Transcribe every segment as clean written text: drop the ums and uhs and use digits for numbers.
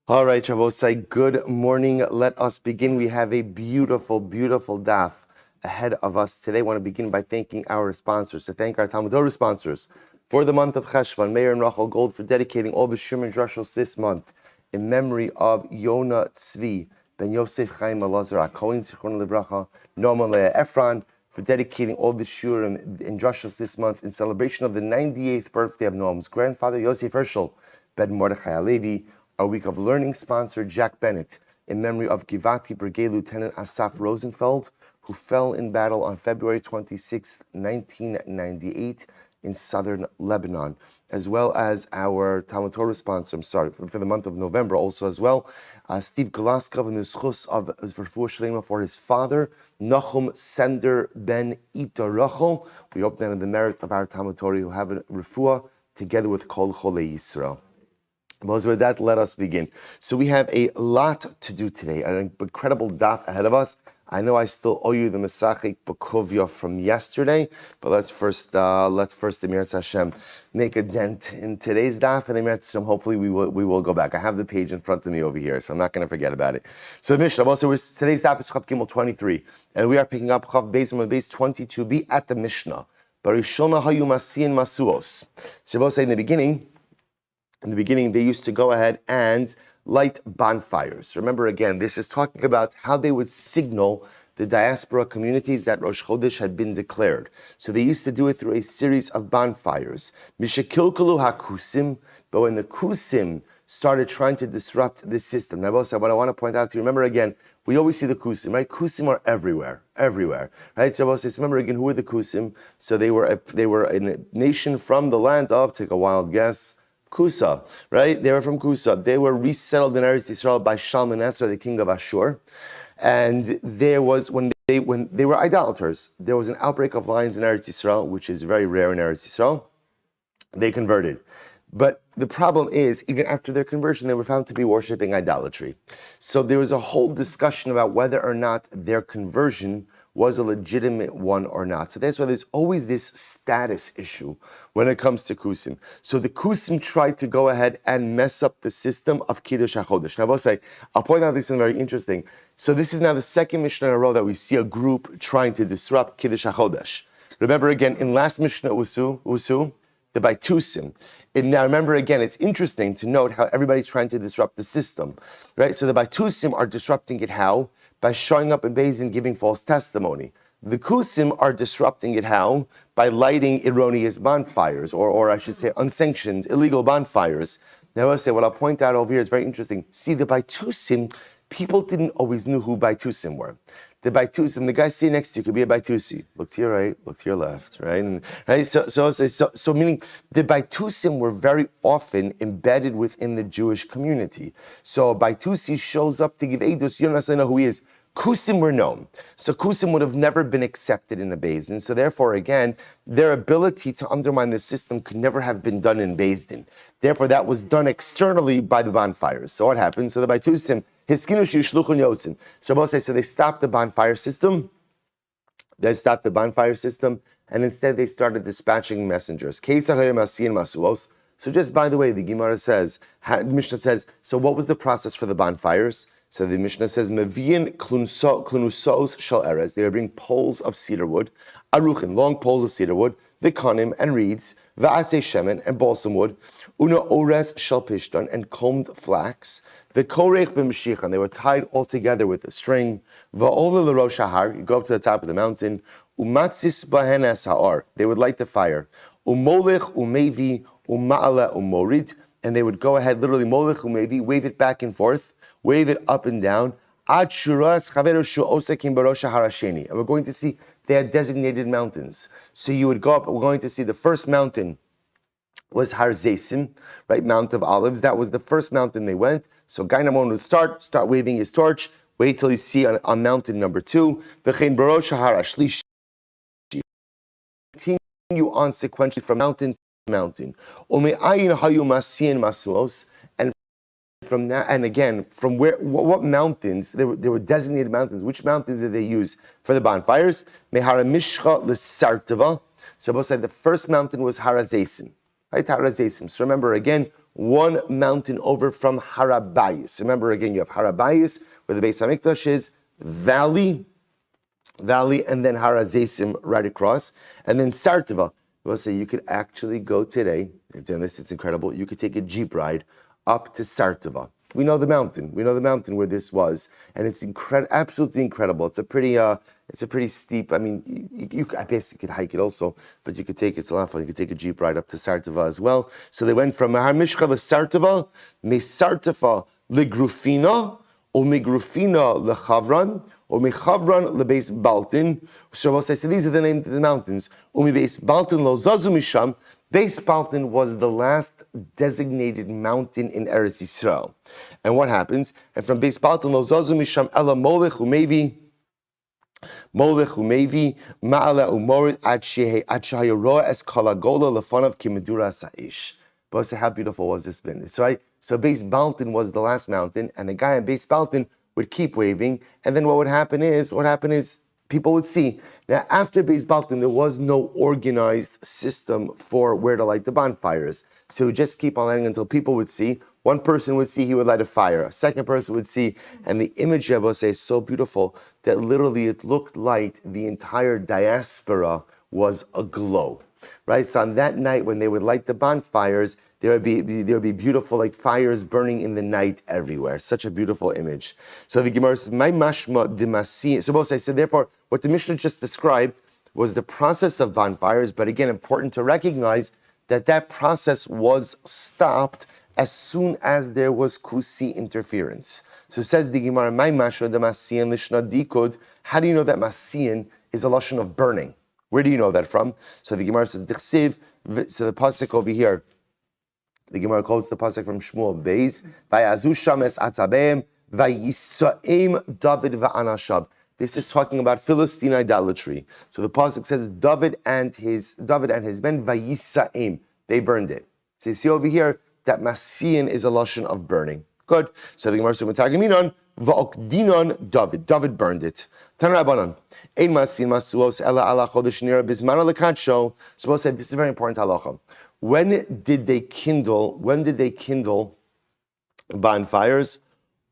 All right, Rabosai, good morning. Let us begin. We have a beautiful, beautiful daf ahead of us today. I want to begin by thanking our sponsors, to thank our Talmud Torah sponsors for the month of Cheshvan, Meir and Rachel Gold, for dedicating all the Shimon Drushos this month in memory of Yonah, Tzvi, Ben Yosef, Chaim, Elazar, HaKohen, Zichron Livracha, Noam Leah Efron, for dedicating all the Shurim in Drushos this month in celebration of the 98th birthday of Noam's grandfather, Yosef Hershel, Ben Mordechai Halevi. Our week of learning sponsor, Jack Bennett, in memory of Givati Brigade Lieutenant Asaf Rosenfeld, who fell in battle on February 26, 1998 in southern Lebanon, as well as our Talmud Torah sponsor, for the month of November also as well, Steve Galaskov and the schus of Refuah Shlema for his father, Nachum Sender Ben Ita Rachel. We hope that in the merit of our Talmud Torah who have a refuah together with Kol Cholei Yisrael. With that, let us begin. So we have a lot to do today, an incredible daf ahead of us. I know I still owe you the Mesachik Bakovia from yesterday, but let's first, Emir Hashem, make a dent in today's daf, and Emir Hashem, hopefully we will go back. I have the page in front of me over here, so I'm not going to forget about it. So Mishnah, today's daf is Chav Gimel 23, and we are picking up Chav Beis 22b at the Mishnah. Barishona Hayu Masiin Masuos. So say in the beginning, they used to go ahead and light bonfires. Remember, again, this is talking about how they would signal the diaspora communities that Rosh Chodesh had been declared. So they used to do it through a series of bonfires. Mishakilkalu hakusim, but when the kusim started trying to disrupt the system. Now, what I want to point out to you, remember again, we always see the kusim, right? Kusim are everywhere, right? So remember again, who were the kusim? So they were a nation from the land of, take a wild guess, Kusa, right? They were from Kusa. They were resettled in Eretz Yisrael by Shalmaneser, the king of Ashur. And there was, when they were idolaters, there was an outbreak of lions in Eretz Yisrael, which is very rare in Eretz Yisrael. They converted. But the problem is, even after their conversion, they were found to be worshiping idolatry. So there was a whole discussion about whether or not their conversion was a legitimate one or not. So that's why there's always this status issue when it comes to Kusim. So the Kusim tried to go ahead and mess up the system of Kiddush HaChodesh. Now I'll point out this is very interesting. So this is now the second Mishnah in a row that we see a group trying to disrupt Kiddush HaChodesh. Remember again, in last Mishnah, Usu, the Baitusim. And now remember again, it's interesting to note how everybody's trying to disrupt the system, right? So the Baitusim are disrupting it how? By showing up in Beis and giving false testimony. The Kusim are disrupting it how? By lighting erroneous bonfires, or I should say unsanctioned, illegal bonfires. Now I'll say, what I'll point out over here is very interesting. See, the Baitusim, people didn't always know who Baitusim were. The Baitusim, the guy sitting next to you could be a Baitusi. Look to your right, look to your left, right? And, right? So meaning the Baitusim were very often embedded within the Jewish community. So a Baitusi shows up to give Eidos, you don't necessarily know who he is. Kusim were known. So Kusim would have never been accepted in a Beis Din. So therefore, again, their ability to undermine the system could never have been done in Beis Din. Therefore, that was done externally by the bonfires. So what happened? So the Baitusim, so they stopped the bonfire system. And instead they started dispatching messengers. So just by the way, the Gemara says, the Mishnah says, so what was the process for the bonfires? So the Mishnah says, Mevian klunusos shel erez. They would bring poles of cedar wood, aruchin, long poles of cedar wood, vikonim and reeds, va'atei shemen and balsam wood, una ores shel pishton and combed flax, the korech b'meshichan. They were tied all together with a string. Va'ola l'rosh hahar. You go up to the top of the mountain. Umatzis bahen es ha'or. They would light the fire. Umolech umevi uma'ala umorid. And they would go ahead, literally molech umevi, wave it back and forth, wave it up and down. Ad shuras chaveru shu'osekim barosh harasheni. And we're going to see they had designated mountains. So you would go up. We're going to see the first mountain was Har Zeisim, right, Mount of Olives. That was the first mountain they went. So Guy number one would start waving his torch, wait till you see on mountain number 2. V'chein barosh har ashlishi. Continue on sequentially from mountain to mountain. Ume'ayin hayu masiin masuos. And from that, and again, from what mountains, there were designated mountains. Which mountains did they use for the bonfires? Mehara mishcha l'sartava. So both said the first mountain was Har Zeisim. Right, Har Zeisim. So remember again, one mountain over from Harabayis. Remember again, you have Harabayis, where the Beis Hamikdash is, valley, and then Harazesim right across, and then Sartava. We'll say you could actually go today, and this, it's incredible, you could take a Jeep ride up to Sartava. We know the mountain where this was, and it's absolutely incredible. It's a pretty steep, I mean, I guess you could hike it also, but you could take, it's a lot of fun, you could take a Jeep ride up to Sartava as well. So they went from Har Mishcha to Sartava, Sartava legrufina, or Migrufina lechavran, or Mechavran lebeis Baltin. So we'll say, so these are the names of the mountains. Umi beis Baltin lo zazu misham. Beis Baltin was the last designated mountain in Eretz Yisrael. And what happens? And from Beis Baltin lo zazu misham ela molech umevi ma'ala umorit ad shehayoroa es kalagola lefonav kimedura sa'ish. But say, how beautiful was this been? It's right. So Beis Baltin was the last mountain, and the guy in Beis Baltin would keep waving, and then what would happen is people would see. Now, after Beis Baltin, there was no organized system for where to light the bonfires. So he would just keep on lighting until people would see. One person would see, he would light a fire. A second person would see, and the image of us is so beautiful that literally it looked like the entire diaspora was aglow. Right? So on that night when they would light the bonfires, there would be beautiful like fires burning in the night everywhere. Such a beautiful image. So the Gemara says, "My mashma dimasi." So both say, so therefore, what the Mishnah just described was the process of bonfires. But again, important to recognize that process was stopped as soon as there was kusi interference. So says the Gemara, "My mashma dimasian lishna dikod." How do you know that masian is a lashon of burning? Where do you know that from? So the Gemara says, "Dichsiv." So the pasuk over here. The Gemara quotes the pasuk from Shmuel Beis, "Vayazu shames atzabeim, vayisaim David va'anashab." This is talking about Philistine idolatry. So the pasuk says, David and his men, vayisaim, they burned it. So you see over here that masian is a lashon of burning. Good. So the Gemara says, "Mitagiminon va'okdinon David." David burned it. Tanrabanan. Ein masian masuos ela ala chodesh nira bizmano lekadsho. So we'll say this is a very important halacha. When did they kindle bonfires?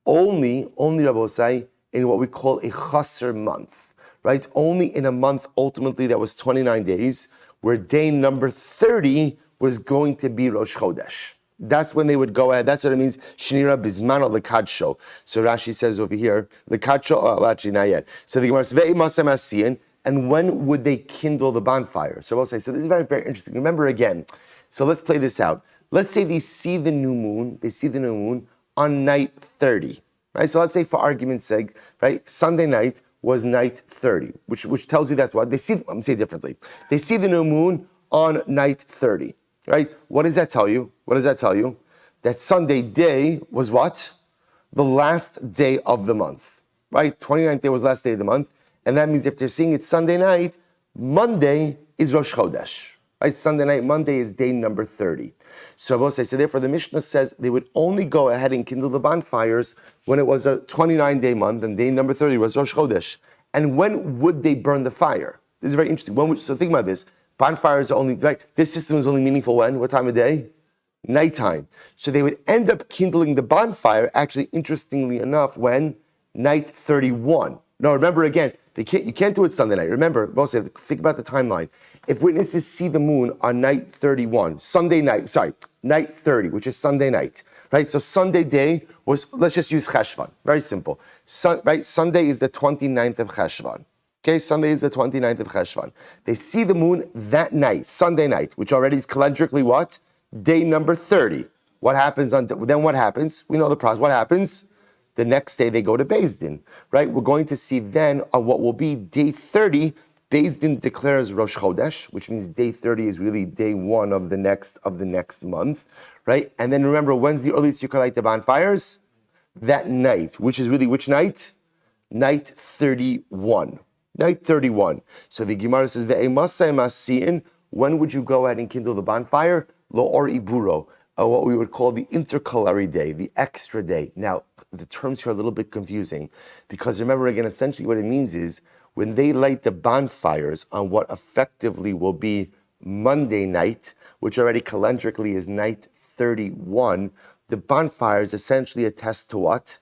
Only Rabbosai, in what we call a chaser month, right? Only in a month, ultimately, that was 29 days, where day number 30 was going to be Rosh Chodesh. That's when they would go ahead. That's what it means, Shnira Bizmano Lekadsho. So Rashi says over here, Lekadsho, actually not yet. So the Gemara says, Ve'i Masem Asiyan, and when would they kindle the bonfire? So we'll say, so this is very, very interesting. Remember again, so let's play this out. Let's say they see the new moon on night 30, right? So let's say for argument's sake, right, Sunday night was night 30, which tells you that's what they see. I'm going to say it differently. They see the new moon on night 30, right? What does that tell you? That Sunday day was what? The last day of the month, right? 29th day was last day of the month, and that means if they're seeing it Sunday night, Monday is Rosh Chodesh. Right, Sunday night, Monday is day number 30. So we'll say, so therefore the Mishnah says they would only go ahead and kindle the bonfires when it was a 29-day month, and day number 30 was Rosh Chodesh. And when would they burn the fire? This is very interesting. So think about this. Bonfires are only, right, this system is only meaningful when? What time of day? Nighttime. So they would end up kindling the bonfire, actually, interestingly enough, when? Night 31. No, remember again, you can't do it Sunday night. Remember, we'll say, think about the timeline. If witnesses see the moon on night 31, night 30, which is Sunday night, right? So Sunday day was, let's just use Cheshvan, very simple. Right? Sunday is the 29th of Cheshvan. Okay, Sunday is the 29th of Cheshvan. They see the moon that night, Sunday night, which already is calendrically what? Day number 30. What happens? Then what happens? We know the process. What happens? The next day they go to Beis Din, right? We're going to see then on what will be day 30, Beis Din declares Rosh Chodesh, which means day 30 is really day 1 of the next month, right? And then remember, when's the earliest you can light the bonfires? That night, which is really which night? Night 31. Night 31. So the Gemara says, Ve'emasai masiin, when would you go ahead and kindle the bonfire? Lo or iburo, what we would call the intercalary day, the extra day. Now, the terms here are a little bit confusing, because remember again, essentially what it means is, when they light the bonfires on what effectively will be Monday night, which already calendrically is night 31, the bonfires essentially attest to what?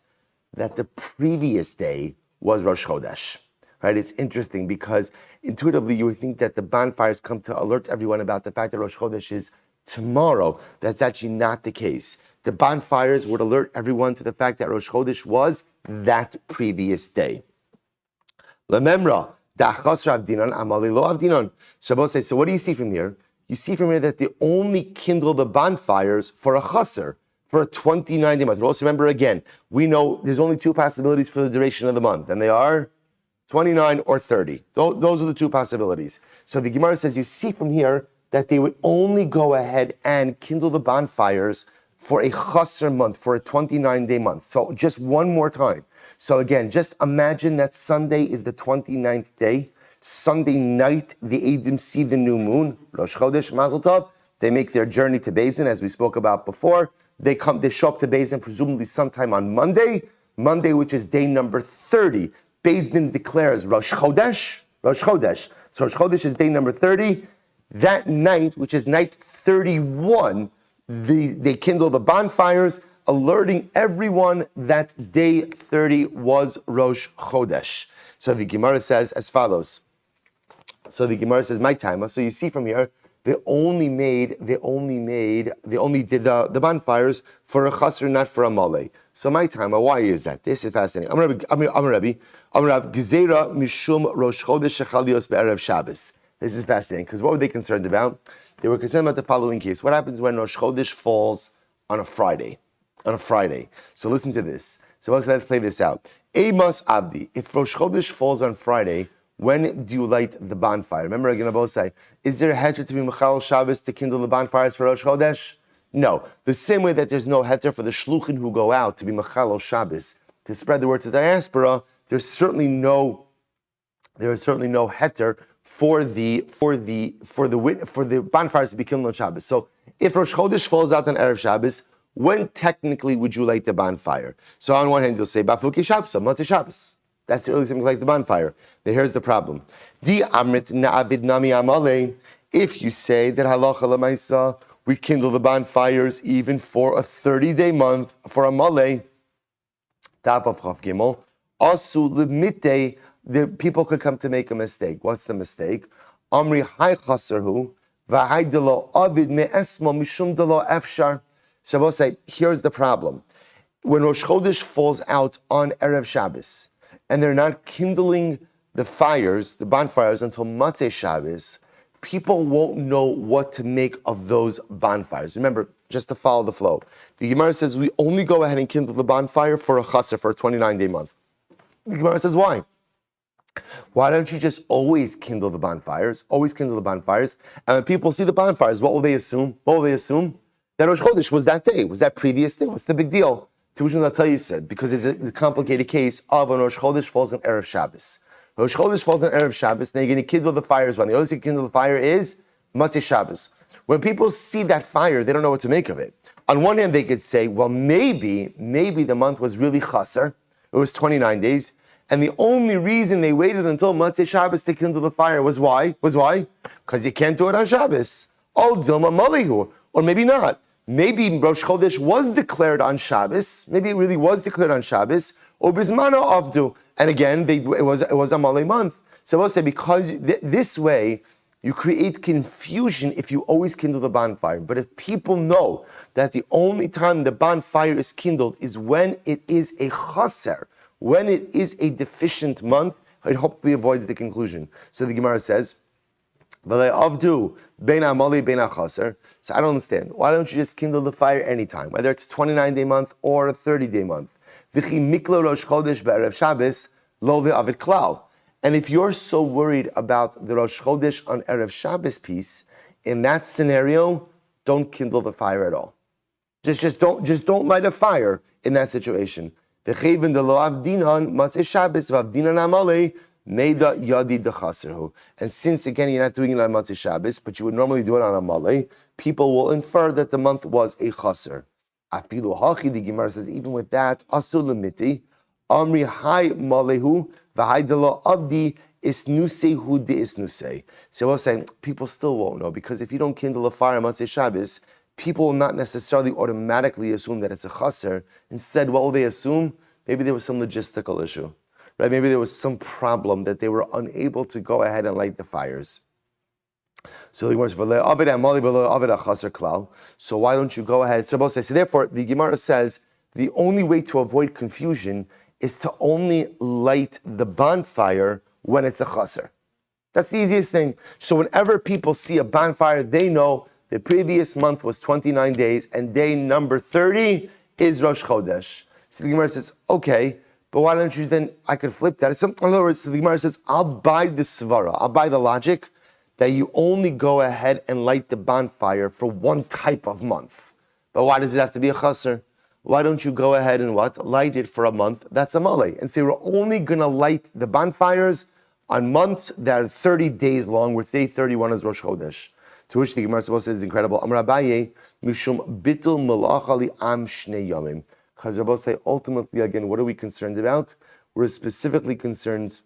That the previous day was Rosh Chodesh. Right? It's interesting because intuitively you would think that the bonfires come to alert everyone about the fact that Rosh Chodesh is tomorrow. That's actually not the case. The bonfires would alert everyone to the fact that Rosh Chodesh was that previous day. Lememra, da'achas Avdinon, amali lo Avdinon. Shabbos says, so what do you see from here? You see from here that they only kindle the bonfires for a chaser, for a 29-day month. But also remember again, we know there's only two possibilities for the duration of the month, and they are 29 or 30. Those are the two possibilities. So the Gemara says, you see from here that they would only go ahead and kindle the bonfires for a chaser month, for a 29-day month. So just one more time. So again, just imagine that Sunday is the 29th day. Sunday night, the Eidim see the new moon, Rosh Chodesh, Mazel Tov. They make their journey to Beis Din, as we spoke about before. They show up to Beis Din presumably sometime on Monday, which is day number 30. Beis Din declares Rosh Chodesh. So Rosh Chodesh is day number 30. That night, which is night 31, they kindle the bonfires, alerting everyone that day 30 was Rosh Chodesh. So the Gemara says as follows. So the Gemara says, my time. So you see from here, they only did the bonfires for a chaser, not for a male. So my time, why is that? This is fascinating. I'm Rabbi Gezerah Mishum Rosh Chodesh Shechalios Be'erev Shabbos. This is fascinating, because what were they concerned about? They were concerned about the following case. What happens when Rosh Chodesh falls on a Friday? So listen to this. So let's play this out. Amos Abdi, if Rosh Chodesh falls on Friday, when do you light the bonfire? Remember, again, both say, is there a heter to be Mechal Shabbos to kindle the bonfires for Rosh Chodesh? No. The same way that there's no heter for the shluchim who go out to be Mechal Shabbos to spread the word to diaspora, there's certainly no heter for the bonfires to be kindled on Shabbos. So if Rosh Chodesh falls out on Erev Shabbos, when technically would you light the bonfire? So on one hand, you'll say, Bafuki Shabbos, Matzah Shabbos. That's the earliest time you light the bonfire. Now here's the problem. Di amrit na'avid nami amale. If you say that halacha lemaisa, we kindle the bonfires even for a 30-day month, for a male, top of Chav Gimel, asu limite, the people could come to make a mistake. What's the mistake? Amri hai chaserhu, v'hai delo avid me'esmo mishum delo efshar. So I will say, here's the problem. When Rosh Chodesh falls out on Erev Shabbos, and they're not kindling the fires, the bonfires, until Matzeh Shabbos, people won't know what to make of those bonfires. Remember, just to follow the flow. The Gemara says we only go ahead and kindle the bonfire for a chaser, for a 29-day month. The Gemara says, why? Why don't you just always kindle the bonfires? Always kindle the bonfires. And when people see the bonfires, what will they assume? That Rosh Chodesh was that day, was that previous day. What's the big deal? To which one I'll tell you said, because it's a complicated case of when Rosh Chodesh falls on Erev Shabbos. Rosh Chodesh falls on Erev Shabbos, then you're going to kindle the fires. When the only thing to kindle the fire is Matzeh Shabbos. When people see that fire, they don't know what to make of it. On one hand, they could say, well, maybe the month was really chaser. It was 29 days. And the only reason they waited until Matzeh Shabbos to kindle the fire was why? Because you can't do it on Shabbos. Oh, Dilma Malihu. Or maybe not. Maybe Rosh Chodesh was declared on Shabbos. Maybe it really was declared on Shabbos. Or Bismano Avdu. And again, it was a Malay month. So I will say, because this way, you create confusion if you always kindle the bonfire. But if people know that the only time the bonfire is kindled is when it is a chaser, when it is a deficient month, it hopefully avoids the conclusion. So the Gemara says, so I don't understand. Why don't you just kindle the fire anytime, whether it's a 29-day month or a 30-day month? And if you're so worried about the Rosh Chodesh on Erev Shabbos piece, in that scenario, don't kindle the fire at all. Just don't light a fire in that situation. And since, again, you're not doing it on Matzeh Shabbos, but you would normally do it on a Malay, people will infer that the month was a chaser. Afilu hachi, the Gemara says, even with that, asul limiti, amri hai malehu, v'hai delo avdi, isnusehu de isnusei. So I was saying, people still won't know, because if you don't kindle a fire on Matzeh Shabbos, people will not necessarily automatically assume that it's a chaser. Instead, what will they assume? Maybe there was some logistical issue, right? Maybe there was some problem that they were unable to go ahead and light the fires. So the Gemara says, so why don't you go ahead? So therefore, the Gemara says the only way to avoid confusion is to only light the bonfire when it's a chaser. That's the easiest thing. So whenever people see a bonfire, they know the previous month was 29 days, and day number 30 is Rosh Chodesh. So the Gemara says, okay, but why don't you then, I could flip that. In other words, so the Gemara says, I'll buy the svara, I'll buy the logic that you only go ahead and light the bonfire for one type of month. But why does it have to be a chaser? Why don't you go ahead and light it for a month? That's a mole. And say we're only going to light the bonfires on months that are 30 days long, where day 31 is Rosh Chodesh. To which the Gemara says is incredible. Amar Abaye, mishum bitul malacha li am shnei yomim. Because Rabbi say, ultimately, again, what are we concerned about? We're specifically concerned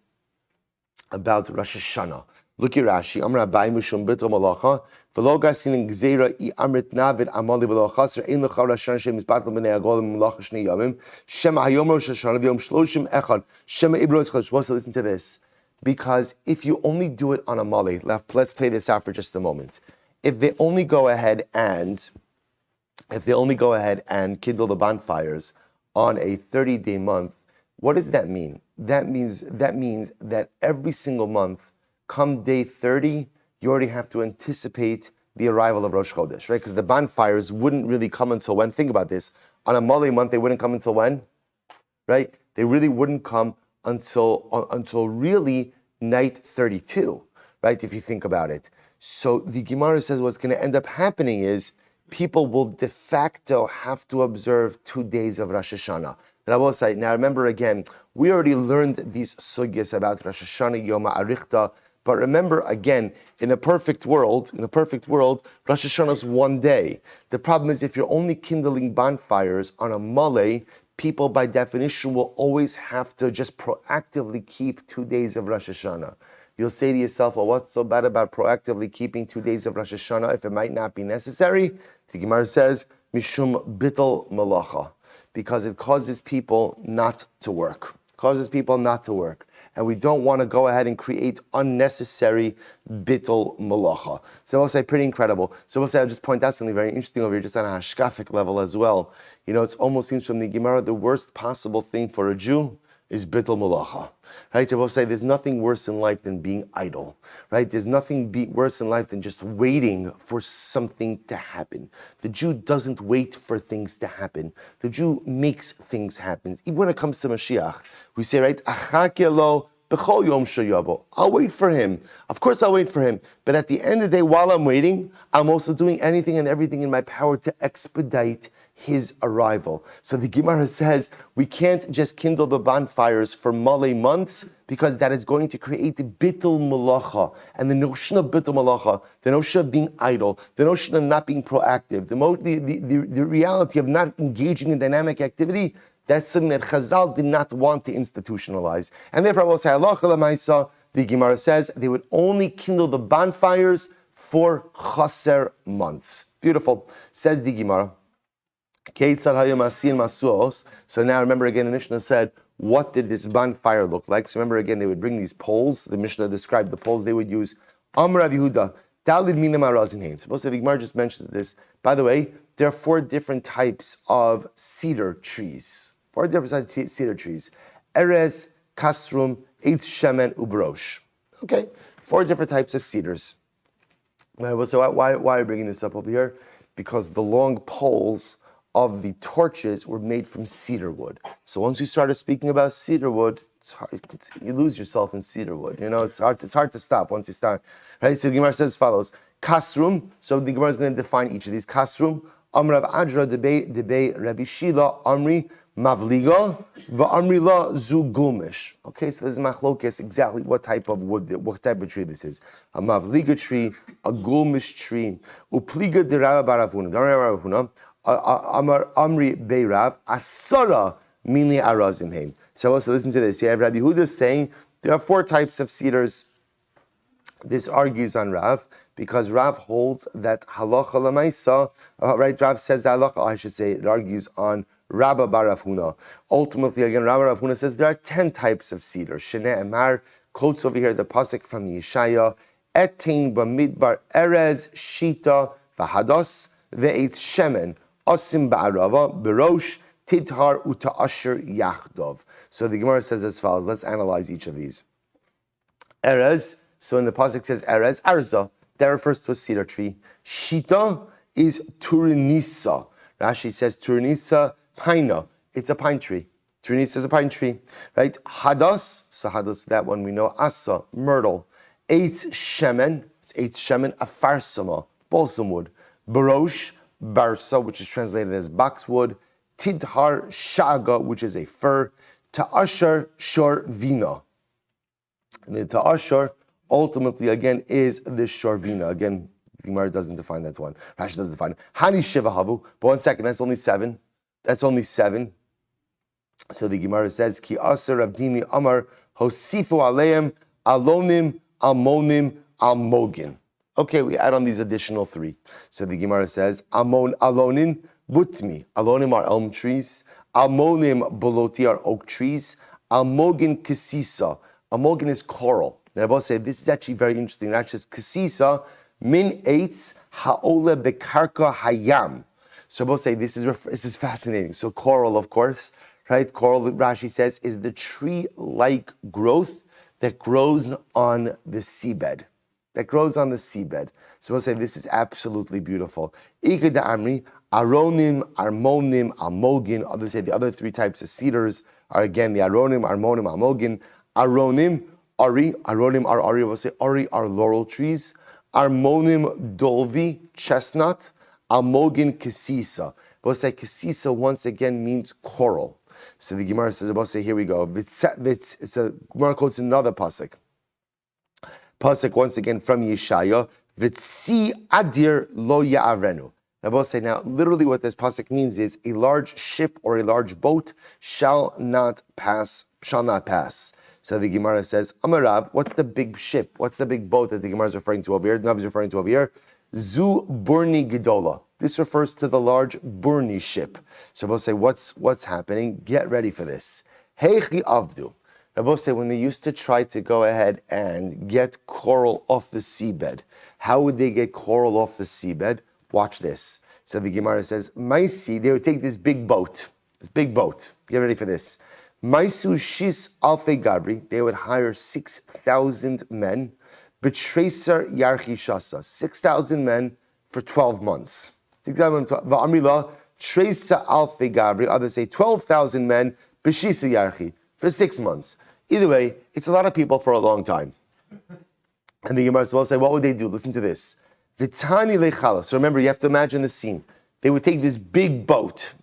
about Rosh Hashana. Look at Rashi. Amar Abaye, mishum bitul malacha. V'lo gasin gzeira I amrit navid amali v'lo chaser ein lecha Rosh Hashana shem izbatel b'nei agolim malacha shnei yomim. Shema hayom Rosh Hashana v'yom shloshim echad. Shema ibros chodesh. Listen to this. Because if you only do it on a mali, let's play this out for just a moment. If they only go ahead and kindle the bonfires on a 30-day month, what does that mean? That means that every single month, come day 30, you already have to anticipate the arrival of Rosh Chodesh, right? Because the bonfires wouldn't really come until when? Think about this. On a mali month, they wouldn't come until when? Right? They really wouldn't come until really night 32, right? If you think about it. So the Gemara says what's going to end up happening is people will de facto have to observe 2 days of Rosh Hashana. Now remember again, we already learned these sugyas about Rosh Hashana, Yom Arichta, but remember again, in a perfect world, Rosh Hashanah is 1 day. The problem is if you're only kindling bonfires on a male, people by definition will always have to just proactively keep 2 days of Rosh Hashanah. You'll say to yourself, well, what's so bad about proactively keeping 2 days of Rosh Hashanah if it might not be necessary? The Gemara says, Mishum bittul malacha, because it causes people not to work. And we don't want to go ahead and create unnecessary bittul malacha. So I'll say pretty incredible. So I'll just point out something very interesting over here, just on a hashkafic level as well. You know, it almost seems from the Gemara, the worst possible thing for a Jew is bittul malacha, right? Rabbi say there's nothing worse in life than being idle, right? There's nothing worse in life than just waiting for something to happen. The Jew doesn't wait for things to happen. The Jew makes things happen. Even when it comes to Mashiach, we say, right, achake lo b'chol yom sheyavo. I'll wait for him. Of course I'll wait for him. But at the end of the day, while I'm waiting, I'm also doing anything and everything in my power to expedite his arrival. So the Gemara says we can't just kindle the bonfires for male months because that is going to create the bittul malacha. And the notion of bittul malacha, the notion of being idle, the notion of not being proactive, the reality of not engaging in dynamic activity, that's something that Chazal did not want to institutionalize. And therefore I will say, halacha l'maisa, the Gemara says they would only kindle the bonfires for chaser months. Beautiful. Says the Gemara. So now remember again, the Mishnah said, what did this bonfire look like? So remember again, they would bring these poles. The Mishnah described the poles they would use. Amar Rav Yehuda, Dalid Minim Arazim Haim. Suppose the Gemara just mentioned this. By the way, there are 4 different types of cedar trees. 4 different types of cedar trees. Erez, Kasrum, Eitz Shemen, Ubrosh. Okay, 4 different types of cedars. So why are you bringing this up over here? Because the long poles of the torches were made from cedar wood. So once we started speaking about cedar wood, it's hard, you lose yourself in cedar wood. You know, it's hard to stop once you start. Right? So the Gemara says as follows: Kasrum. So the Gemara is going to define each of these. Kasrum. Amrav Adra debe Rabbi Shila Amri Mavliga va'Amri la Zugumish. Okay, so this is machlokes exactly what type of wood, what type of tree this is. A Mavliga tree, a Gulmish tree. Upliga derava baravuna. Amar Amri Beirav Asara Mini Arazim Haim. So also listen to this. You have Rabbi Yehuda saying there are 4 types of cedars. This argues on Rav because Rav holds that halacha lemaisa, right? Rav says that halacha, I should say, it argues on Rabba bar Rav Huna. Ultimately, again, Rabba Rav Huna says there are 10 types of cedar. Shnei Emar quotes over here the pasuk from Yeshaya, Etin b'midbar erez shita v'hados ve'etz shemen osim ba'arava b'rosh tidhar uta'asher yachdov. So the Gemara says as follows. Let's analyze each of these. Erez, so in the pasuk says erez, arza, that refers to a cedar tree. Shita is turinisa. Rashi says turinisa pina, it's a pine tree. Turinisa is a pine tree, right? Hadas, so hadas, that one we know. Asa, myrtle. Eitz shemen, it's eitz shemen, afarsama, balsam wood. Barosh, barsa, which is translated as boxwood. Tidhar, shaga, which is a fir. Ta'ashar, shor vina. And the ta'ashar, ultimately, again, is the shorvina. Again, the Gemara doesn't define that one. Rashi doesn't define it. Hani shiva havu. But 1 second, that's only 7. That's only 7. So the Gemara says, Ki aser abdimi amar hosifu aleim alonim almonim almogin. Okay, we add on these additional 3. So the Gemara says, alonin butmi. Alonim are elm trees. Almonim boloti are oak trees. Almogin kesisa. Almogin is coral. And I both say this is actually very interesting. That says kesisa min eitz haole bekarka hayam. So I both say this is fascinating. So coral, of course, right? Coral, Rashi says, is the tree-like growth that grows on the seabed. That grows on the seabed. So we'll say this is absolutely beautiful. Ika da amri, aronim, armonim, almogin. Others say the other 3 types of cedars are again the aronim, armonim, almogin. Aronim, ari. Aronim are ari. We'll say ari are laurel trees. Armonim, dolvi, chestnut. Almogin, kesisa. We'll say kesisa once again means coral. So the Gemara says, we'll say, here we go. So Gemara quotes another pasuk. Pasuk once again from Yeshaya. Vitsi adir lo ya'arenu. I will say now, literally what this pasuk means is a large ship or a large boat shall not pass. So the Gemara says, Amarav, what's the big ship? What's the big boat that the Gemara is referring to over here? Nav is referring to over here. Zu burni gedola. This refers to the large burni ship. So we'll say, what's happening? Get ready for this. Heichi avdu. Rabbi say when they used to try to go ahead and get coral off the seabed, how would they get coral off the seabed? Watch this. So the Gemara says, Maisi, they would take this big boat. Get ready for this. Maisu shis alfe gabri, they would hire 6,000 men. Betreser yarchi shasa, 6,000 men for 12 months. Va'amrila, tresa alfe gabri, others say 12,000 men, beshisa yarchi, for 6 months. Either way, it's a lot of people for a long time. And the Gemara will say, what would they do? Listen to this. Vitani lechala. So remember, you have to imagine the scene. They would take this big boat,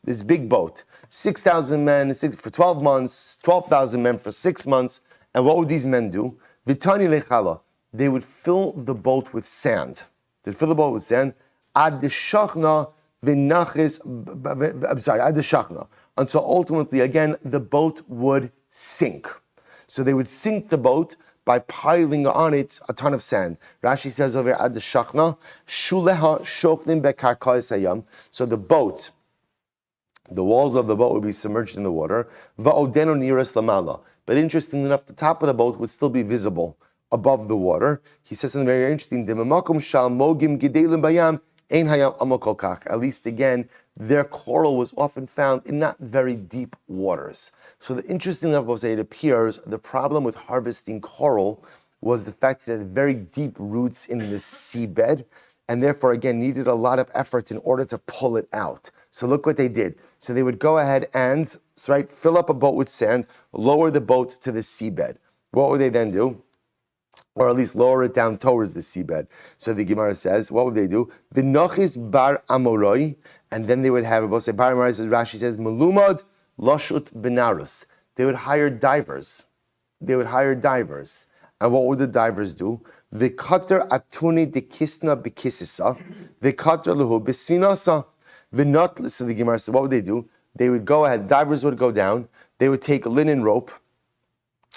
6,000 men for 12 months, 12,000 men for 6 months. And what would these men do? Vitani lechala. They would fill the boat with sand. Ad the shachna v'nachis. Ad the shachna. Until ultimately, again, the boat would sink. So they would sink the boat by piling on it a ton of sand. Rashi says over at the shachna, shuleha shoklim bekarkais hayam. So the boat, the walls of the boat would be submerged in the water. Va'odenu niras lamala. But interestingly enough, the top of the boat would still be visible above the water. He says something very interesting. Demamakum shal mogim gidelim bayam ein hayam amokolkach. At least again, their coral was often found in not very deep waters. So the interesting thing about it appears the problem with harvesting coral was the fact that it had very deep roots in the seabed, and therefore again needed a lot of effort in order to pull it out. So look what they did. So they would go ahead and fill up a boat with sand, lower the boat to the seabed. What would they then do? Or at least lower it down towards the seabed. So the Gemara says, what would they do? V'nochis bar amoroi, and then they would have, both say bar amoroi, Rashi says, melumad lashut benarus. They would hire divers. And what would the divers do? V'kater atuni dekisna bekisisa, v'kater lehu besinasa, v'not. So the Gemara says, what would they do? They would go ahead, divers would go down, they would take a linen rope,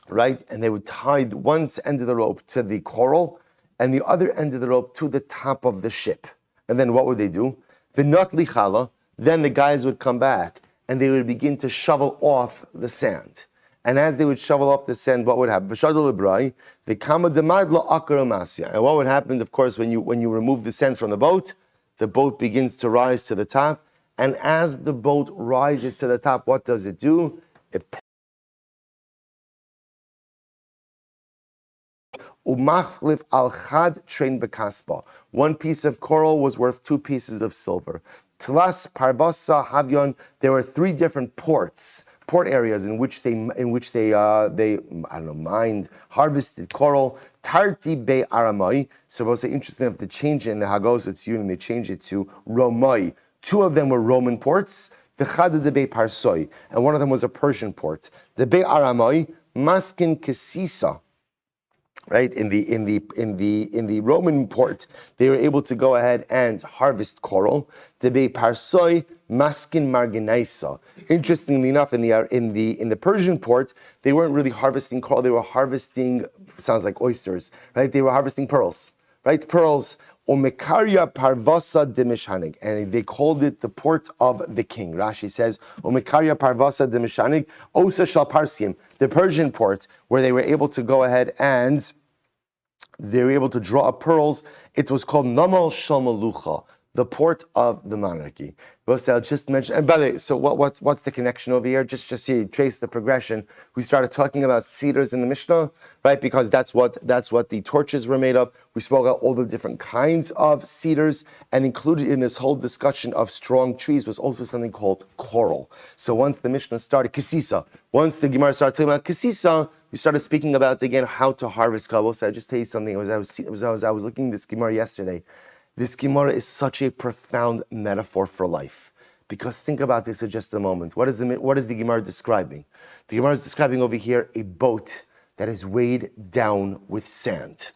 right? And they would tie one end of the rope to the coral, and the other end of the rope to the top of the ship. And then what would they do? V'not lichala, then the guys would come back and they would begin to shovel off the sand. And as they would shovel off the sand, what would happen? V'shadol lebrai, v'kama demadlo akar amasya. And what would happen, of course, when you remove the sand from the boat begins to rise to the top. And as the boat rises to the top, what does it do? Umachlif al chad train bekaspa. One piece of coral was worth 2 pieces of silver. Tlas parvasa havyon. There were 3 different port areas in which they mined, harvested coral. Tarti be aramai. So I was interesting enough to change it in the Hagos Tzvi, and they changed it to Romai. 2 of them were Roman ports. V'chad de be parsoi, and one of them was a Persian port. The be aramai maskin kesisa. Right, in the Roman port, they were able to go ahead and harvest coral. The be parsoi maskin marginaisa. Interestingly enough, in the Persian port, they weren't really harvesting coral. They were harvesting, sounds like oysters, right? They were harvesting pearls, right? Pearls. Omekaria parvasa de mishanig, and they called it the port of the king. Rashi says, Omekaria parvasa de mishanig, osa shal parsiim, the Persian port, where they were able to go ahead and they were able to draw up pearls. It was called Namal Shal Malucha, the port of the monarchy. I'll just mention, and by the way, so what's the connection over here? Just so you trace the progression. We started talking about cedars in the Mishnah, right? Because that's what the torches were made of. We spoke about all the different kinds of cedars, and included in this whole discussion of strong trees was also something called coral. So once the Mishnah started, Kesisa, once the Gemara started talking about Kesisa, we started speaking about, again, how to harvest coral. So I'll just tell you something. I was looking at this Gemara yesterday. This Gemara is such a profound metaphor for life. Because think about this for just a moment. What is the Gemara describing? The Gemara is describing over here a boat that is weighed down with sand.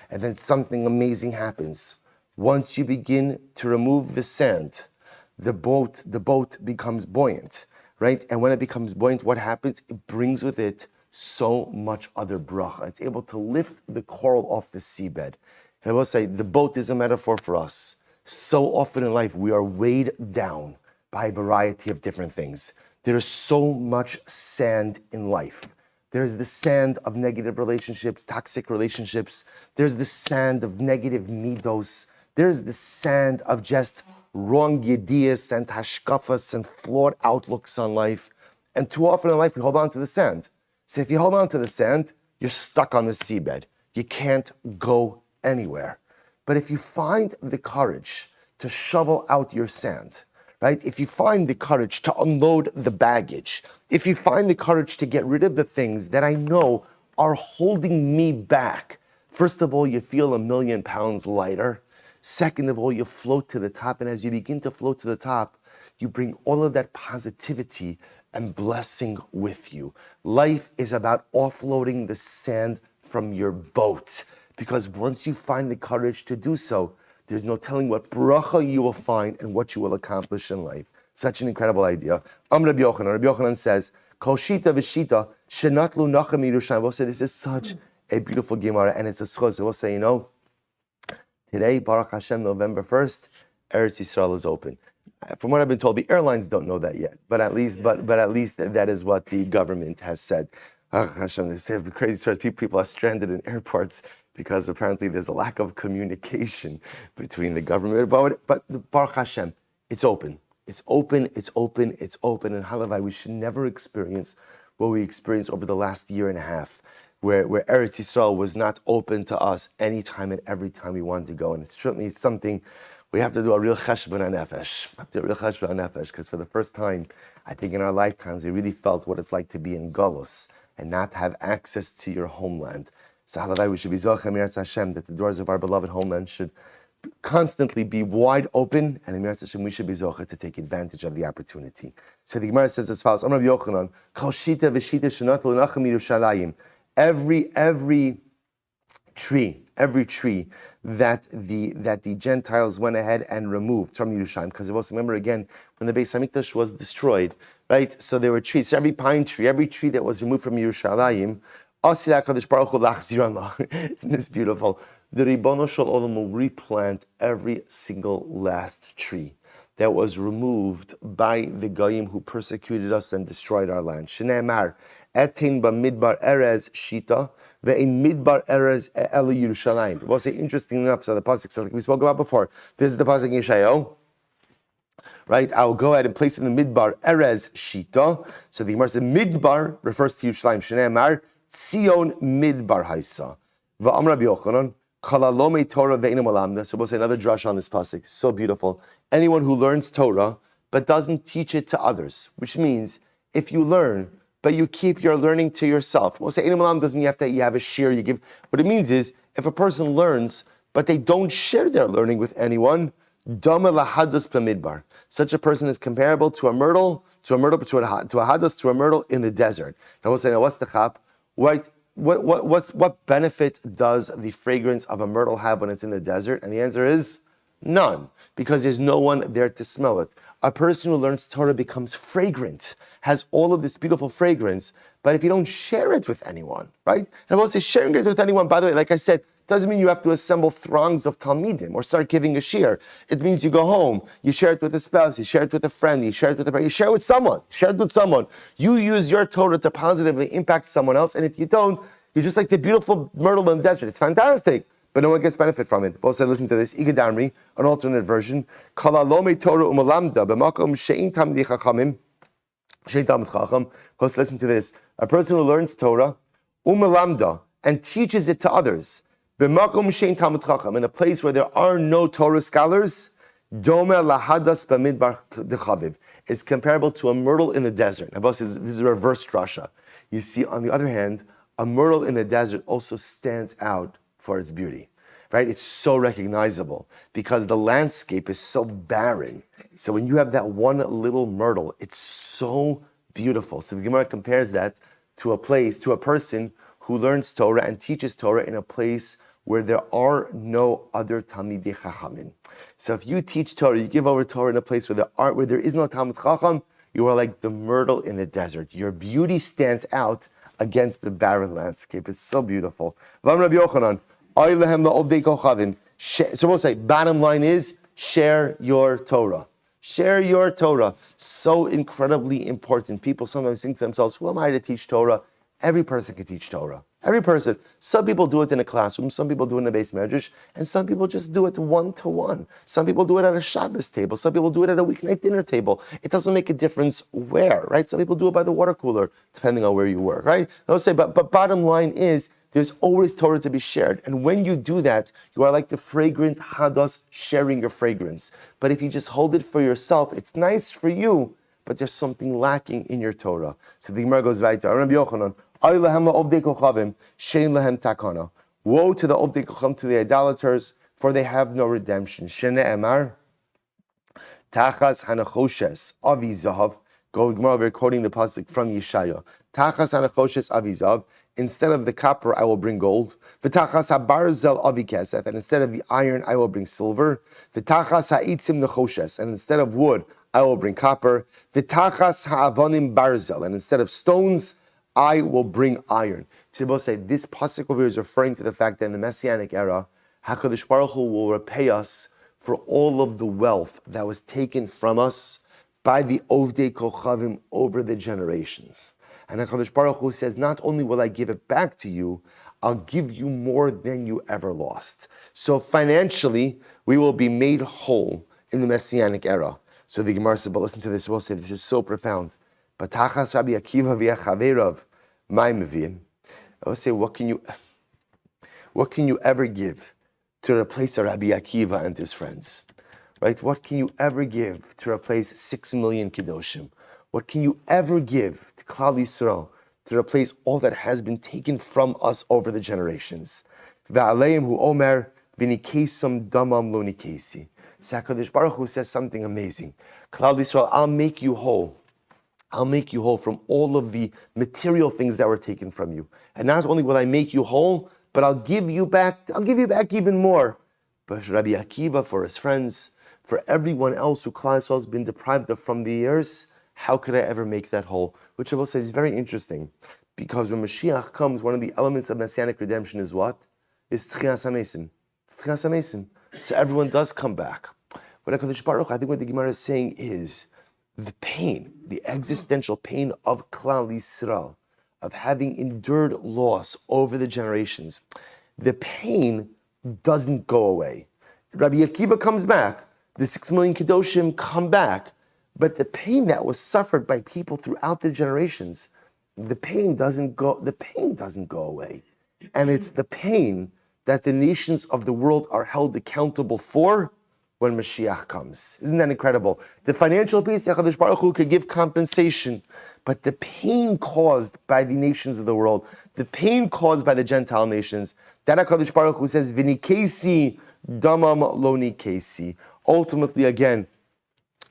And then something amazing happens. Once you begin to remove the sand, the boat becomes buoyant, right? And when it becomes buoyant, what happens? It brings with it so much other bracha. It's able to lift the coral off the seabed. I will say, the boat is a metaphor for us. So often in life, we are weighed down by a variety of different things. There is so much sand in life. There's the sand of negative relationships, toxic relationships. There's the sand of negative midos. There's the sand of just wrong ideas and hashkafas and flawed outlooks on life. And too often in life, we hold on to the sand. So if you hold on to the sand, you're stuck on the seabed. You can't go anywhere. But if you find the courage to shovel out your sand, right? If you find the courage to unload the baggage, if you find the courage to get rid of the things that I know are holding me back, first of all, you feel 1,000,000 pounds lighter. Second of all, you float to the top. And as you begin to float to the top, you bring all of that positivity and blessing with you. Life is about offloading the sand from your boat. Because once you find the courage to do so, there's no telling what bracha you will find and what you will accomplish in life. Such an incredible idea. Rabbi Yochanan. Rabbi Yochanan says, Kol shita v'shita shenatlu nacham Yerushalayim. We'll say this is such a beautiful Gemara, and it's a schos. We'll say, today, Baruch Hashem, November 1st, Eretz Yisrael is open. From what I've been told, the airlines don't know that yet, but at least that is what the government has said. Baruch Hashem, they say crazy stories. People are stranded in airports because apparently there's a lack of communication between the government. But Baruch Hashem, it's open. It's open, it's open, it's open. And Halavai, we should never experience what we experienced over the last year and a half, where Eretz Yisrael was not open to us anytime and every time we wanted to go. And it's certainly something we have to do a real cheshbon hanefesh. Because for the first time, I think in our lifetimes, we really felt what it's like to be in Golus and not have access to your homeland. So Halavai, we should be Zocheh Miras Hashem, that the doors of our beloved homeland should constantly be wide open, and in Miras Hashem, we should be Zocheh to take advantage of the opportunity. So the Gemara says as follows, Rabbi Yochanan, Kol shita v'shita shenatlu nacham Yerushalayim. Every tree that the Gentiles went ahead and removed from Yerushalayim, because it was, remember again, when the Beis Hamikdash was destroyed, right? So there were trees. So every pine tree, every tree that was removed from Yerushalayim, Asila HaKadosh Baruch Hu lachziran la. Isn't this beautiful? The Ribono Shel Olam will replant every single last tree that was removed by the Goyim who persecuted us and destroyed our land. Shneimar, etin b'midbar erez shita, ve'in midbar erez el Yerushalayim. We'll say interesting enough, so the pasuk like we spoke about before. This is the pasuk in Yeshayahu. Right, I'll go ahead and place in the midbar erez shita. So the Gemara said midbar refers to Yerushalayim. Shneimar, Tzion midbar haisa. Va'am Rabbi Yochanan. Kalalome Torah ve'inam alamda. So we'll say another drush on this pasuk. So beautiful. Anyone who learns Torah but doesn't teach it to others, which means if you learn but you keep your learning to yourself. We'll say inam alam doesn't mean you have a share. You give. What it means is if a person learns but they don't share their learning with anyone, dama lahadas b'midbar. Such a person is comparable to a myrtle, to a hadas, to a myrtle in the desert. Now we'll say, now what's the chap? Right. What benefit does the fragrance of a myrtle have when it's in the desert? And the answer is none, because there's no one there to smell it. A person who learns Torah becomes fragrant, has all of this beautiful fragrance, but if you don't share it with anyone, right? And I will say sharing it with anyone, by the way, like I said, doesn't mean you have to assemble throngs of Talmidim or start giving a shir. It means you go home, you share it with a spouse, you share it with a friend, you share it with a parent, you share it with someone. Share it with someone. You use your Torah to positively impact someone else, and if you don't, you're just like the beautiful myrtle in the desert. It's fantastic, but no one gets benefit from it. Both said, listen to this. Igadamri, an alternate version. Kalalome Torah umalamda b'makom she'in tamdi chachamim she'in tamid chacham. Both listen to this. A person who learns Torah umalamda and teaches it to others b'makom she'in tamid chacham, in a place where there are no Torah scholars, dome lahadas b'midbar dechaviv, is comparable to a myrtle in the desert. Now, both says this is a reverse drasha. You see, on the other hand, a myrtle in the desert also stands out for its beauty, right? It's so recognizable because the landscape is so barren. So when you have that one little myrtle, it's so beautiful. So the Gemara compares that to a person who learns Torah and teaches Torah in a place where there are no other Talmidei Chachamim. So if you teach Torah, you give over Torah in a place where there is no Talmid Chacham, you are like the myrtle in the desert. Your beauty stands out against the barren landscape. It's so beautiful. So we'll say, bottom line is, share your Torah. Share your Torah. So incredibly important. People sometimes think to themselves, who am I to teach Torah? Every person can teach Torah. Every person. Some people do it in a classroom, some people do it in a base medrash, and some people just do it one-to-one. Some people do it at a Shabbos table, some people do it at a weeknight dinner table. It doesn't make a difference where, right? Some people do it by the water cooler, depending on where you work, right? I'll say, but bottom line is, there's always Torah to be shared. And when you do that, you are like the fragrant hadas sharing your fragrance. But if you just hold it for yourself, it's nice for you, but there's something lacking in your Torah. So the Gemara goes right to Rabbi Yochanan. Woe to the Ovdei Kocham, to the idolaters, for they have no redemption. Shne'emar, Tachas hanachoshes avi zahav. Go Gemara, we're quoting the pasuk from Yeshaya. Tachas hanachoshes avi zahav. Instead of the copper, I will bring gold. V'tachas habarzel avi kesef, and instead of the iron, I will bring silver. V'tachas ha'itzim nechoshes, and instead of wood, I will bring copper. V'tachas ha'avonim barzel, and instead of stones, I will bring iron. Tzvi say this pasuk over here is referring to the fact that in the Messianic era, HaKadosh Baruch Hu will repay us for all of the wealth that was taken from us by the Ovdei Kochavim over the generations. And HaKadosh Baruch Hu says, not only will I give it back to you, I'll give you more than you ever lost. So financially, we will be made whole in the Messianic era. So the Gemara said, but listen to this, we'll say this is so profound. Batachas Rabbi Akiva v'Yachaverav my mevim. I will say, what can you ever give to replace a Rabbi Akiva and his friends? Right? What can you ever give to replace 6 million Kedoshim? What can you ever give to Klal Yisrael to replace all that has been taken from us over the generations? V'aleim hu omer v'nikesam damam lo nikesi. HaKadosh Baruch Hu says something amazing. Klal Yisrael, I'll make you whole. I'll make you whole from all of the material things that were taken from you. And not only will I make you whole, but I'll give you back even more. But Rabbi Akiva, for his friends, for everyone else who Klal Yisrael has been deprived of from the years, how could I ever make that whole? Which I will say is very interesting. Because when Mashiach comes, one of the elements of Messianic redemption is what? Is Tchias HaMesim. Tchias HaMesim. So everyone does come back. But HaKadosh Baruch Hu, I think what the Gemara is saying is the pain, the existential pain of Klal Yisrael, of having endured loss over the generations. The pain doesn't go away. Rabbi Akiva comes back. The 6 million Kedoshim come back. But the pain that was suffered by people throughout the generations, the pain doesn't go away. And it's the pain that the nations of the world are held accountable for when Mashiach comes. Isn't that incredible? The financial piece, HaKadosh Baruch Hu could give compensation, but the pain caused by the nations of the world, the pain caused by the Gentile nations, that HaKadosh Baruch Hu says, V'nikesi damam lo nikesi. Ultimately, again,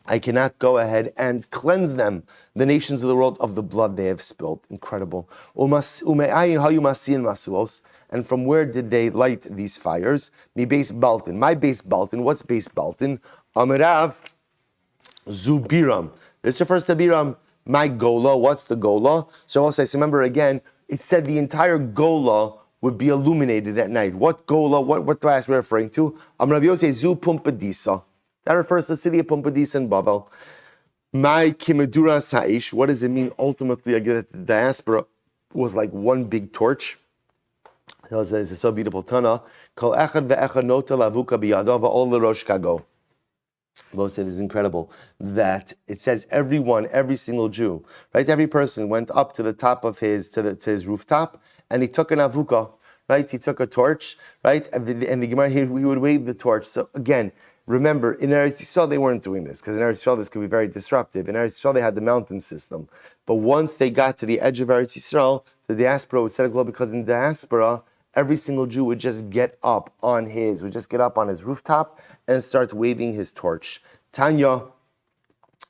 I cannot go ahead and cleanse them, the nations of the world, of the blood they have spilled. Incredible. And from where did they light these fires? Mi base Baltin. My base Baltin. What's base Baltin? Amirav Zubiram. This refers to Biram. My Gola. What's the Gola? So I'll say, so remember again, it said the entire Gola would be illuminated at night. What Gola? What class we're referring to? Amrav Yosef Zu Pumpadisa. That refers to the city of Pumpadisa in Bavel. My Kimedura Saish. What does it mean ultimately? Again, that the diaspora was like one big torch. It's so beautiful. Tana. Kol echad ve'echad nota lavuka biyadav all the Rosh kago. It is incredible that it says every single Jew, right? Every person went up to the top of his his rooftop, and he took an avuka, right? He took a torch, right? And the Gemara here, we would wave the torch. So again, remember, in Eretz Yisrael they weren't doing this, because in Eretz Yisrael this could be very disruptive. In Eretz Yisrael they had the mountain system, but once they got to the edge of Eretz Yisrael, the diaspora would set a globe, because in diaspora every single Jew would just get up on his rooftop and start waving his torch. Tanya,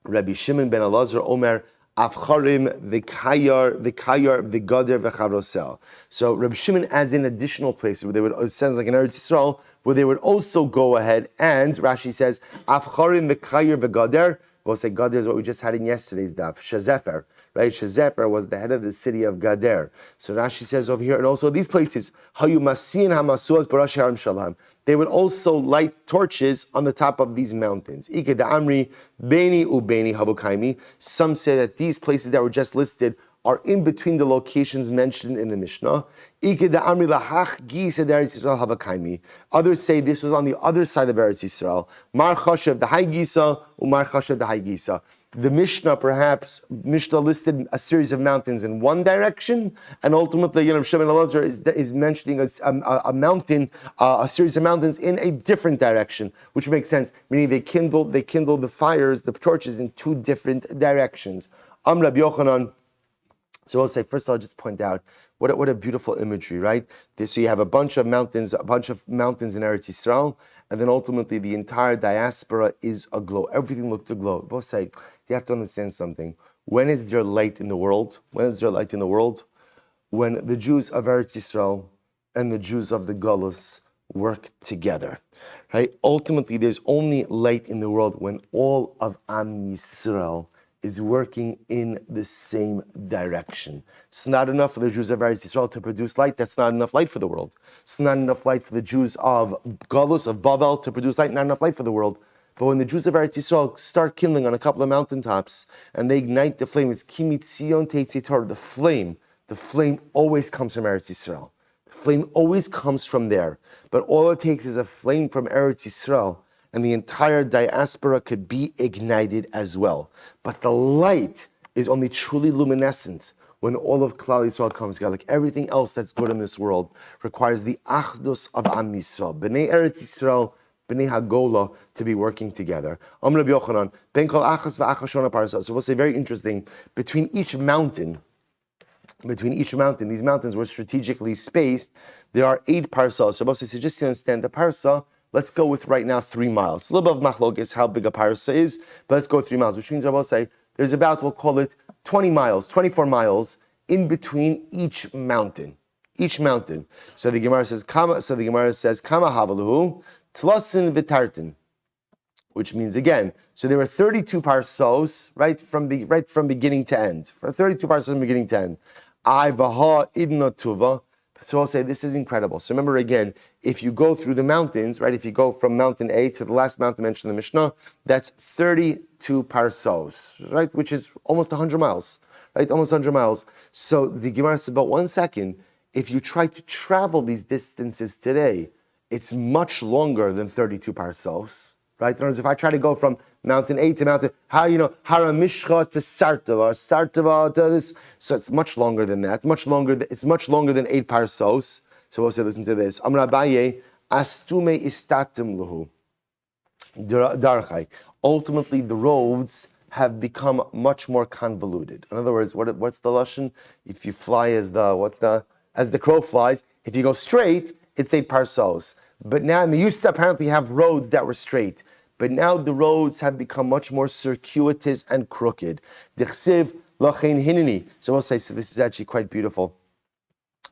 Rabbi Shimon ben Elazar, Omer, Afcharim, V'kayar, V'gader, V'charosel. So Rabbi Shimon adds in additional places where they would, it sounds like in Eretz Yisrael, where they would also go ahead, and Rashi says, Afcharim, V'kayar, V'gader. We'll say Gader is what we just had in yesterday's daf, Shazefer. Right, Shazefer was the head of the city of Gader. So Rashi says over here, and also these places, Hayu Masin Hamasuas Barash Haram Shalom. They would also light torches on the top of these mountains. Ike da Amri, Beni Ubeni Havukaimi. Some say that these places that were just listed are in between the locations mentioned in the Mishnah. Ike da Amri Lahach Gi Eretz Yisrael Havakaimi. Others say this was on the other side of Eretz Yisrael. Mar Chashav the Hai Gisa, Umar Chashav the Hai Gisa. The Mishnah listed a series of mountains in one direction, and ultimately, Shimon Elazar is mentioning a mountain, a series of mountains in a different direction, which makes sense. Meaning they kindle the fires, the torches in two different directions. Rabbi Yochanan. So I'll say first. I'll just point out what a beautiful imagery, right? So you have a bunch of mountains in Eretz Yisrael, and then ultimately the entire diaspora is aglow. Everything looked aglow. Both say, you have to understand something. When is there light in the world? When is there light in the world? When the Jews of Eretz Yisrael and the Jews of the Galus work together, right? Ultimately, there's only light in the world when all of Am Yisrael is working in the same direction. It's not enough for the Jews of Eretz Yisrael to produce light. That's not enough light for the world. It's not enough light for the Jews of Galus, of Bavel, to produce light. Not enough light for the world. But when the Jews of Eretz Yisrael start kindling on a couple of mountaintops and they ignite the flame, it's kimitzion teitzitor. The flame always comes from Eretz Yisrael. The flame always comes from there. But all it takes is a flame from Eretz Yisrael, and the entire diaspora could be ignited as well. But the light is only truly luminescent when all of Klal Yisrael comes together. Like everything else that's good in this world requires the achdus of Am Yisrael. B'nei Eretz Yisrael, B'nei HaGola, to be working together. Rabbi Yochanan, Ben Kol Achas v'Achashona Parasah. So we'll say very interesting, between each mountain, these mountains were strategically spaced. There are 8 parsahs. So we'll say, so just to understand the parsah, let's go with right now 3 miles. It's a little bit of machlokes how big a parsah is, but let's go 3 miles, which means I will say there's about, we'll call it 20 miles, 24 miles in between each mountain. So the Gemara says, Kama havaluhu, tlasin v'tartin, which means again, so there were 32 parsos, right from beginning to end. 32 parsos from beginning to end. I vaha idna tuva. So I'll say this is incredible. So remember again, if you go through the mountains, right? If you go from mountain A to the last mountain mentioned in the Mishnah, that's 32 parsos, right? Which is almost 100 miles, right? Almost 100 miles. So the Gemara said, but 1 second, if you try to travel these distances today, it's much longer than 32 parsos, right? In other words, if I try to go from mountain A to mountain, Haramishcha to Sartava, Sartava to this, so it's much longer than that. It's much longer than 8 parsos. So we'll say, listen to this. Amar Abaye, astume istatim luhu. Darchai. Ultimately, the roads have become much more convoluted. In other words, what's the lashon? If you fly as the crow flies, if you go straight, it's 8 parsos. But now, and they used to apparently have roads that were straight. But now the roads have become much more circuitous and crooked. Dichsiv lachein hinini. So we'll say, so this is actually quite beautiful.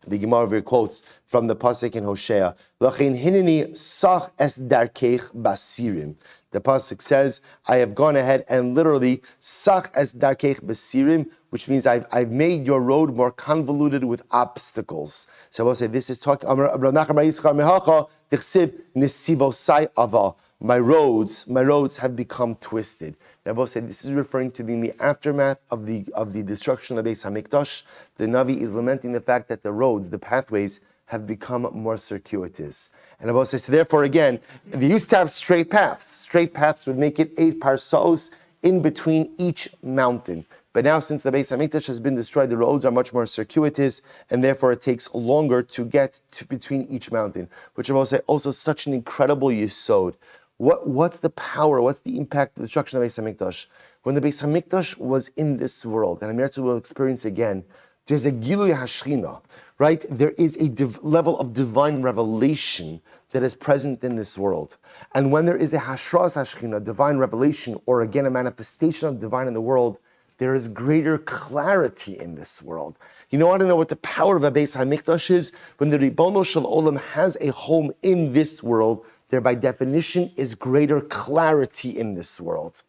The Gemara quotes from the pasuk in Hosea, lachein hinini sach es darkeich basirim. The pasuk says, I have gone ahead and literally sach es darkeich basirim, which means I've made your road more convoluted with obstacles. So we'll say, this is talking, my roads have become twisted. Rabbi said this is referring to in the aftermath of the destruction of Beis Hamikdash. The Navi is lamenting the fact that the roads, the pathways, have become more circuitous. And Rabbi says, so therefore again, they used to have straight paths. Straight paths would make it 8 parsos in between each mountain. But now, since the Beis Hamikdash has been destroyed, the roads are much more circuitous, and therefore it takes longer to get to between each mountain. Which I will say also such an incredible yesod. What's the power? What's the impact of the destruction of Beis Hamikdash? When the Beis Hamikdash was in this world, and Amir will experience again, there's a Gilui Hashchina, right? There is a level of divine revelation that is present in this world. And when there is a Hashras Hashchina, divine revelation, or again a manifestation of divine in the world, there is greater clarity in this world. You want to know what the power of a Beis Hamikdash is? When the Ribono Shel Olam has a home in this world, there by definition is greater clarity in this world.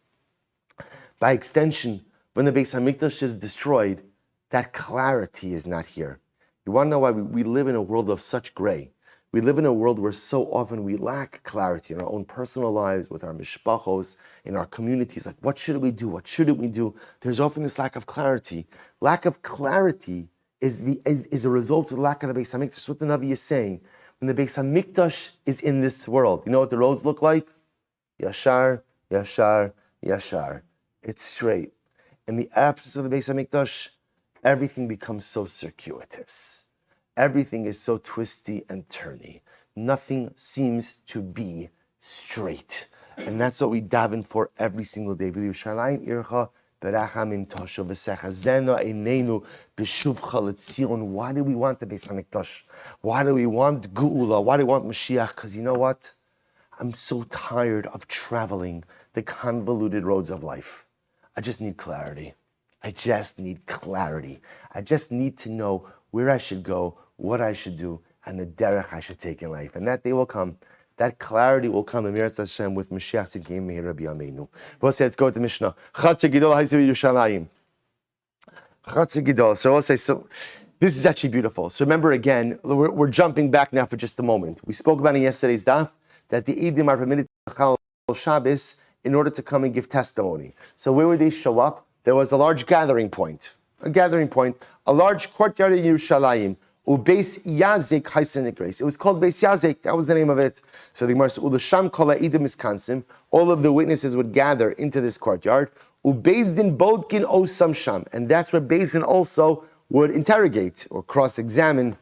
By extension, when the Beis Hamikdash is destroyed, that clarity is not here. You want to know why we live in a world of such gray? We live in a world where so often we lack clarity in our own personal lives, with our mishpachos, in our communities. Like, what should we do? What shouldn't we do? There's often this lack of clarity. Lack of clarity is a result of the lack of the Beis Hamikdash. That's what the Navi is saying. When the Beis Hamikdash is in this world, you know what the roads look like? Yashar, Yashar, Yashar. It's straight. In the absence of the Beis Hamikdash, everything becomes so circuitous. Everything is so twisty and turny. Nothing seems to be straight. And that's what we daven for every single day. Why do we want the Beis Hamikdash? Why do we want Geula? Why do we want Mashiach? Because you know what? I'm so tired of traveling the convoluted roads of life. I just need clarity. I just need clarity. I just need to know where I should go, what I should do, and the derech I should take in life. And that day will come. That clarity will come in Meir Hashem with Mashiach Tzidkim Meir Rabbi Yameinu. We'll say, let's go to the Mishnah. Chatzah Gidol Ha'Yisrael Yerushalayim. Chatzah Gidol. So we'll say, so this is actually beautiful. So remember again, we're jumping back now for just a moment. We spoke about in yesterday's daf that the Eidim are permitted to Chal Shabbos in order to come and give testimony. So where would they show up? There was a large gathering point, a large courtyard in Yerushalayim. Ubeis Yazek Haisenik Grace. It was called Beis Yazek. That was the name of it. So the Gemara says, Ulasham Kol Ha'edim Miskansim. All of the witnesses would gather into this courtyard. Ubeis Din Bodkin Osam Sham, and that's where Beis Din also would interrogate or cross-examine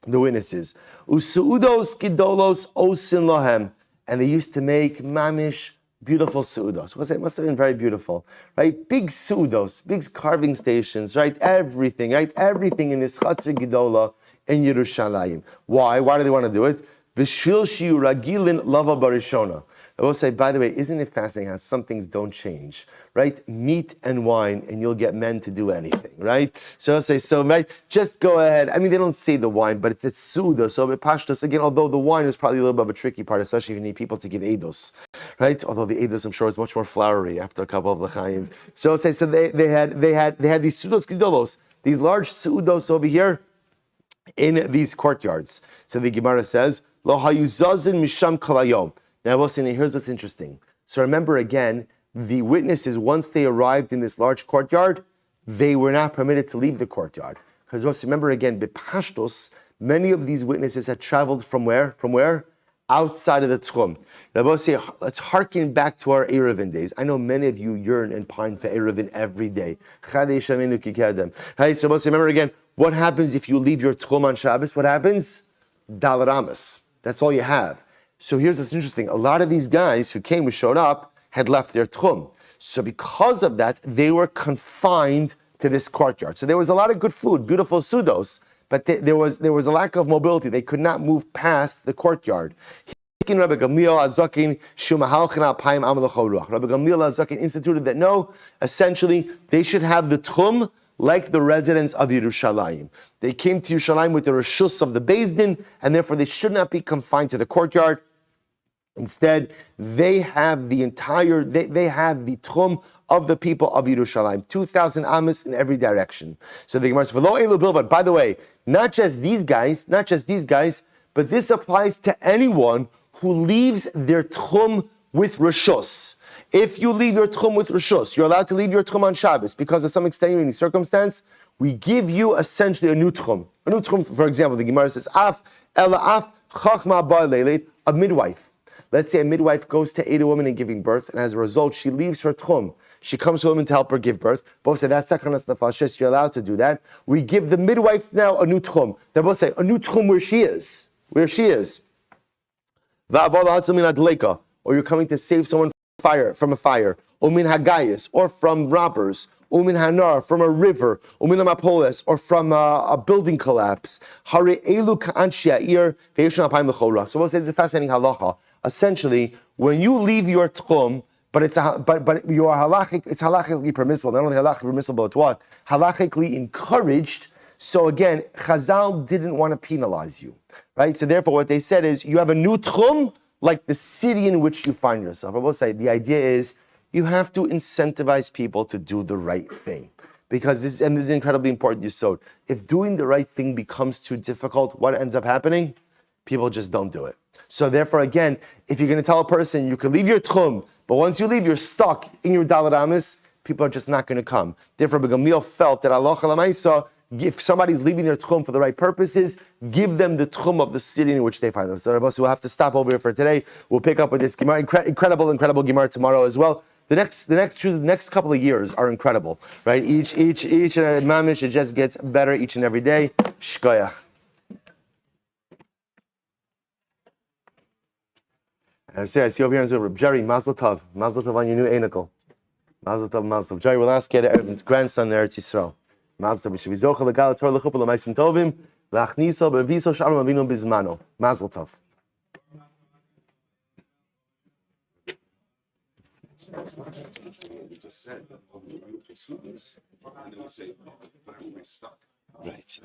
the witnesses. Usuudos Kidolos Osin Lohem, and they used to make mamish beautiful suudos. It must have been very beautiful, right? Big suudos, big carving stations, right? Everything in this Chatzar Gedola in Yerushalayim. Why? Why do they want to do it? B'shvil shiu ragilin lava barishona. I will say, by the way, isn't it fascinating how some things don't change, right? Meat and wine, and you'll get men to do anything, right? So I'll say, so right, just go ahead. I mean, they don't say the wine, but it's suda, so pashtos. Again, although the wine is probably a little bit of a tricky part, especially if you need people to give eidos, right? Although the eidos, I'm sure, is much more flowery after a couple of l'chaim. So I'll say, so they had these sudos gedolos. these large su'udos over here in these courtyards. So the Gemara says, Lo hayuzazin misham kalayom. Now, here's what's interesting. So remember again, the witnesses, once they arrived in this large courtyard, they were not permitted to leave the courtyard. Because remember again, Bepashtos, many of these witnesses had traveled from where? From where? Outside of the Tchum. Let's harken back to our Eruvin days. I know many of you yearn and pine for Eruvin every day. So remember again, what happens if you leave your Tchum on Shabbos? What happens? Dalaramas. That's all you have. So here's what's interesting. A lot of these guys who showed up, had left their Tchum. So because of that, they were confined to this courtyard. So there was a lot of good food, beautiful sudos, but there was a lack of mobility. They could not move past the courtyard. Rabbi Gamliel instituted that no, essentially, they should have the Tchum like the residents of Yerushalayim. They came to Yerushalayim with the Reshus of the Beis Din, and therefore they should not be confined to the courtyard. Instead, they have the Tchum of the people of Yerushalayim, 2,000 amas in every direction. So the Gemara says, "V'lo elu bilvad." By the way, not just these guys, but this applies to anyone who leaves their Tchum with Reshus. If you leave your Tchum with Reshus, you're allowed to leave your Tchum on Shabbos because of some extenuating circumstance. We give you essentially a new Tchum. A new Tchum, for example, the Gemara says, "Af ela af chachma ba'leilit," a midwife. Let's say a midwife goes to aid a woman in giving birth, and as a result, she leaves her Tchum. She comes to a woman to help her give birth. Both say that's sakanas nefashis. You're allowed to do that. We give the midwife now a new Tchum. They both say a new Tchum where she is. Or you're coming to save someone from a fire. Umin hagayis, or from robbers. Umin hanar, from a river. Umin amapolis, or from a building collapse. Hare elu ka'anshia ir ve'yishon apayim l'chora. So we'll say it's a fascinating halacha. Essentially, when you leave your Tchum, but you are halachic, it's halachically permissible. Not only halachically permissible, but what? Halachically encouraged. So again, Chazal didn't want to penalize you, right? So therefore, what they said is, you have a new Tchum, like the city in which you find yourself. I will say, the idea is, you have to incentivize people to do the right thing. Because this is incredibly important, Yisod. If doing the right thing becomes too difficult, what ends up happening? People just don't do it. So therefore, again, if you're going to tell a person you can leave your Tchum, but once you leave, you're stuck in your Daled Amis, people are just not going to come. Therefore, Gamliel felt that Allah Lamaisa, if somebody's leaving their Tchum for the right purposes, give them the Tchum of the city in which they find themselves. So we'll have to stop over here for today. We'll pick up with this Gemara, incredible Gemara tomorrow as well. The next couple of years are incredible, right? Each mamish, it just gets better each and every day. Shkoyach. I see over here in Zurich, Jerry, Mazel Tov on your new anacle. Mazel Tov. Jerry, we'll ask you to grandson there, Yisrael. Mazel Tov. We should be zochel legal Torah lechupa l'maisim tovim la'achniso beviso shalom avinu bizmano. Mazel Tov. Right.